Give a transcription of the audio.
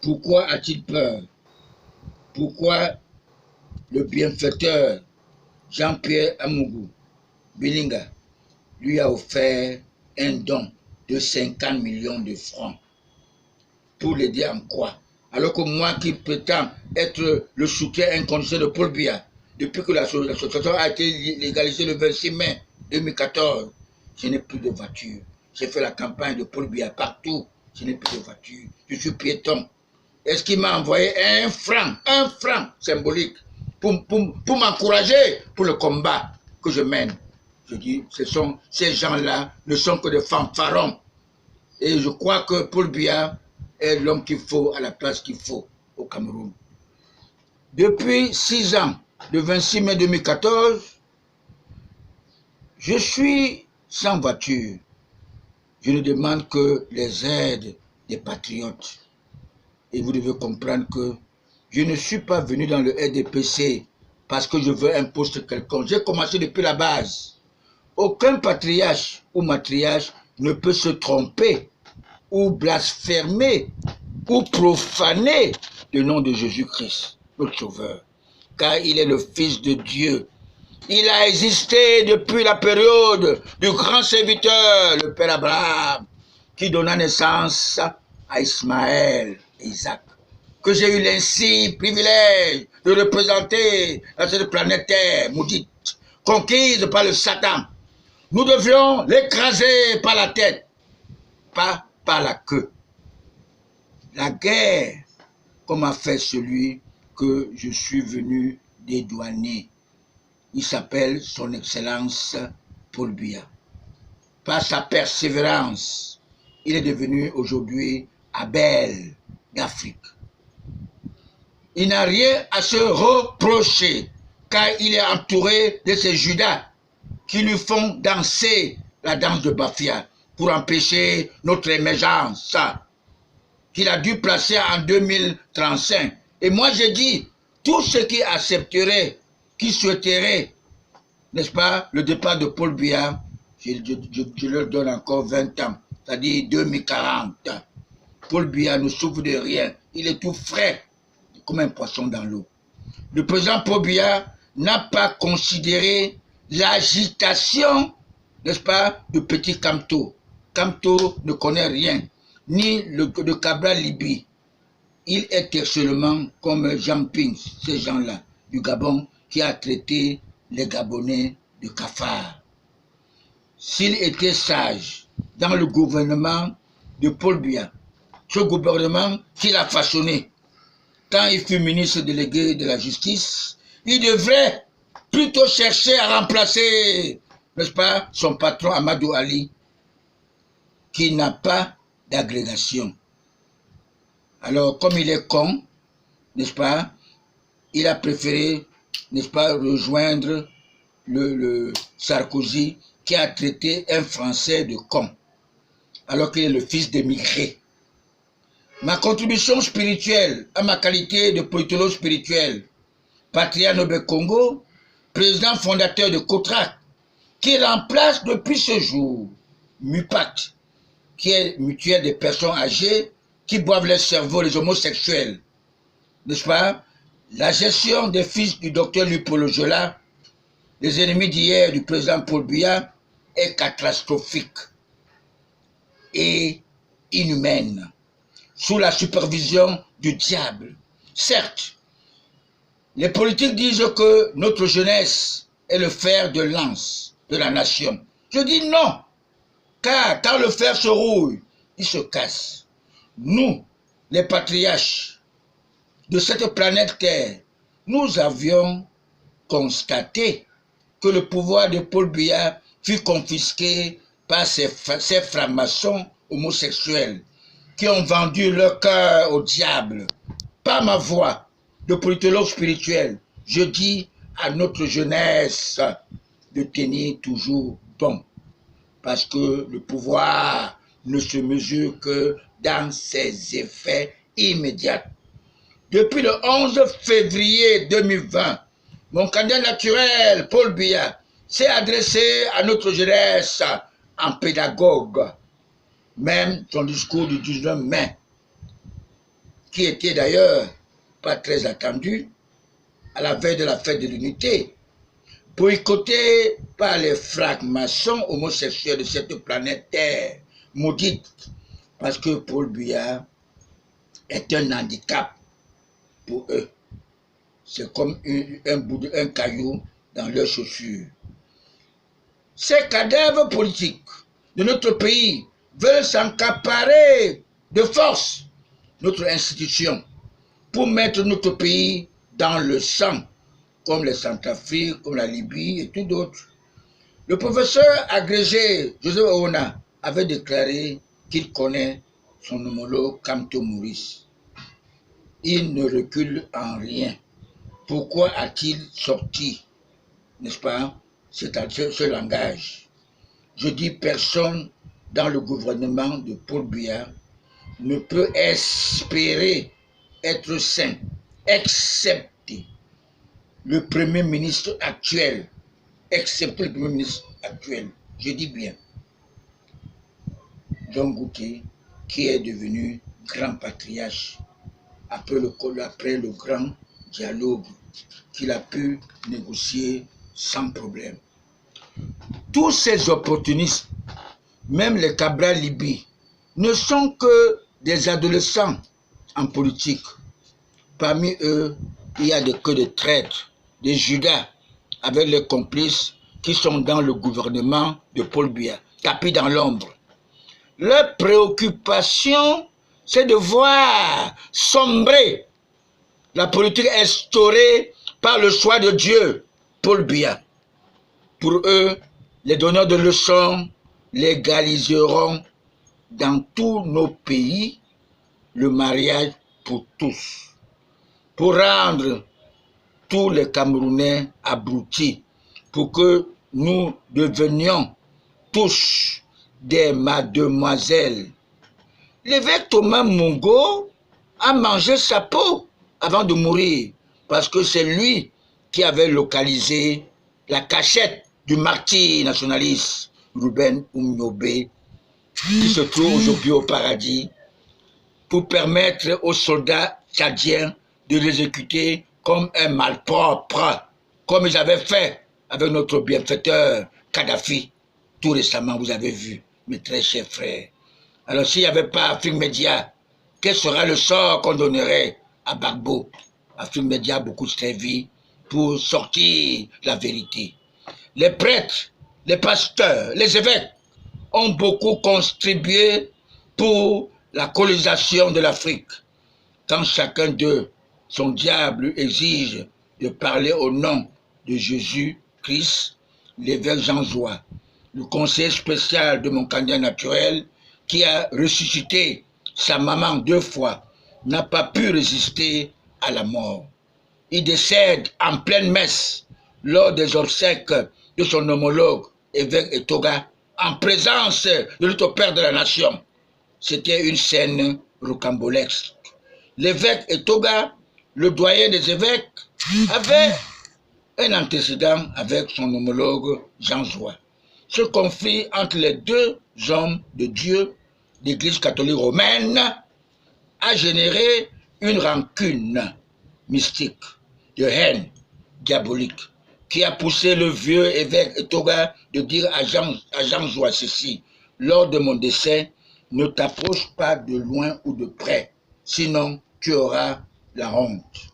Pourquoi a-t-il peur? Pourquoi le bienfaiteur Jean-Pierre Amougou Bilinga lui a offert un don de 50 millions de francs pour l'aider en quoi? Alors que moi qui prétends être le soutien inconditionnel de Paul Biya, depuis que l'association a été légalisée le 26 mai 2014, je n'ai plus de voiture. J'ai fait la campagne de Paul Biya partout, je n'ai plus de voiture. Je suis piéton. Est-ce qu'il m'a envoyé un franc symbolique pour m'encourager pour le combat que je mène? Je dis, ces gens-là ne sont que des fanfarons. Et je crois que Paul Biya est l'homme qu'il faut à la place qu'il faut au Cameroun. Depuis 6 ans, le 26 mai 2014, je suis sans voiture. Je ne demande que les aides des patriotes. Et vous devez comprendre que je ne suis pas venu dans le RDPC parce que je veux un poste quelconque. J'ai commencé depuis la base. Aucun patriarche ou matriarche ne peut se tromper ou blasphémer ou profaner le nom de Jésus-Christ, notre Sauveur. Car il est le Fils de Dieu. Il a existé depuis la période du grand serviteur, le Père Abraham, qui donna naissance à Ismaël et Isaac. Que j'ai eu l'insigne privilège de représenter dans cette planète Terre maudite, conquise par le Satan. Nous devions l'écraser par la tête, pas par la queue. La guerre, comme a fait celui que je suis venu dédouaner, il s'appelle son Excellence Paul Biya. Par sa persévérance, il est devenu aujourd'hui Abel d'Afrique. Il n'a rien à se reprocher, car il est entouré de ces Judas qui lui font danser la danse de Bafia pour empêcher notre émergence, qu'il a dû placer en 2035. Et moi j'ai dit, tous ceux qui accepteraient, qui souhaiteraient, n'est-ce pas, le départ de Paul Biya, je leur donne encore 20 ans, c'est-à-dire 2040. Paul Biya ne souffre de rien, il est tout frais, comme un poisson dans l'eau. Le président Paul Biya n'a pas considéré l'agitation, n'est-ce pas, de Petit Kamto. Kamto ne connaît rien, ni de Cabral Libye. Il est seulement comme Jean Ping, ces gens-là, du Gabon, qui a traité les Gabonais de cafards. S'il était sage dans le gouvernement de Paul Biya, ce gouvernement qu'il a façonné, quand il fut ministre délégué de la justice, il devrait plutôt chercher à remplacer, n'est-ce pas, son patron Amadou Ali, qui n'a pas d'agrégation. Alors, comme il est con, n'est-ce pas, il a préféré, n'est-ce pas, rejoindre le Sarkozy, qui a traité un Français de con, alors qu'il est le fils d'émigrés. Ma contribution spirituelle, à ma qualité de politologue spirituel, Patria Nobel Congo, président fondateur de COTRAC, qui remplace depuis ce jour MUPAT, qui est mutuelle des personnes âgées qui boivent leur cerveau, les homosexuels, n'est-ce pas? La gestion des fils du docteur Lupolo Jola, les ennemis d'hier du président Paul Biya, est catastrophique et inhumaine, sous la supervision du diable. Certes, les politiques disent que notre jeunesse est le fer de lance de la nation. Je dis non, car quand le fer se rouille, il se casse. Nous, les patriarches de cette planète Terre, nous avions constaté que le pouvoir de Paul Biya fut confisqué par ces francs-maçons homosexuels qui ont vendu leur cœur au diable. Par ma voix de politologue spirituel, je dis à notre jeunesse de tenir toujours bon, parce que le pouvoir ne se mesure que dans ses effets immédiats. Depuis le 11 février 2020, mon candidat naturel, Paul Biya, s'est adressé à notre jeunesse en pédagogue. Même son discours du 19 mai qui était d'ailleurs pas très attendu, à la veille de la fête de l'unité, boycotté par les francs-maçons homosexuels de cette planète Terre maudite, parce que Paul Biya est un handicap pour eux. C'est comme un caillou dans leurs chaussures. Ces cadavres politiques de notre pays veulent s'accaparer de force notre institution pour mettre notre pays dans le sang, comme les Centrafrique, comme la Libye et tout d'autres. Le professeur agrégé Joseph Aouna avait déclaré qu'il connaît son homologue Kamto Maurice. Il ne recule en rien. Pourquoi a-t-il sorti, n'est-ce pas, ce langage? Je dis personne dans le gouvernement de Paul Biya ne peut espérer être saint, excepté le Premier ministre actuel, je dis bien, John Ngouté, qui est devenu grand patriarche après le grand dialogue qu'il a pu négocier sans problème. Tous ces opportunistes, même les Cabral Libye, ne sont que des adolescents en politique. Parmi eux, il y a que des traîtres, des Judas, avec les complices qui sont dans le gouvernement de Paul Biya, tapis dans l'ombre. Leur préoccupation, c'est de voir sombrer la politique instaurée par le choix de Dieu, Paul Biya. Pour eux, les donneurs de leçons légaliseront dans tous nos pays le mariage pour tous, pour rendre tous les Camerounais abrutis, pour que nous devenions tous des mademoiselles. L'évêque Thomas Mongo a mangé sa peau avant de mourir, parce que c'est lui qui avait localisé la cachette du martyr nationaliste Ruben Umnobé, qui se trouve aujourd'hui au paradis, pour permettre aux soldats tchadiens de l'exécuter comme un malpropre, comme ils avaient fait avec notre bienfaiteur Kadhafi. Tout récemment, vous avez vu, mes très chers frères. Alors, s'il n'y avait pas Afrique Média, quel sera le sort qu'on donnerait à Gbagbo? Afrique Média a beaucoup servi pour sortir la vérité. Les prêtres, les pasteurs, les évêques ont beaucoup contribué pour la colonisation de l'Afrique. Quand chacun d'eux, son diable, exige de parler au nom de Jésus-Christ, l'évêque Jean Zoua, le conseiller spécial de mon candidat naturel, qui a ressuscité sa maman 2 fois, n'a pas pu résister à la mort. Il décède en pleine messe lors des obsèques de son homologue, évêque Etoga, en présence de notre Père de la Nation. C'était une scène rocambolesque. L'évêque Etoga, le doyen des évêques, avait un antécédent avec son homologue Jean Zoua. Ce conflit entre les 2 hommes de Dieu, l'Église catholique romaine, a généré une rancune mystique, de haine diabolique, qui a poussé le vieux évêque Etoga de dire à Jean Zoua ceci: lors de mon décès, ne t'approche pas de loin ou de près, sinon tu auras la honte.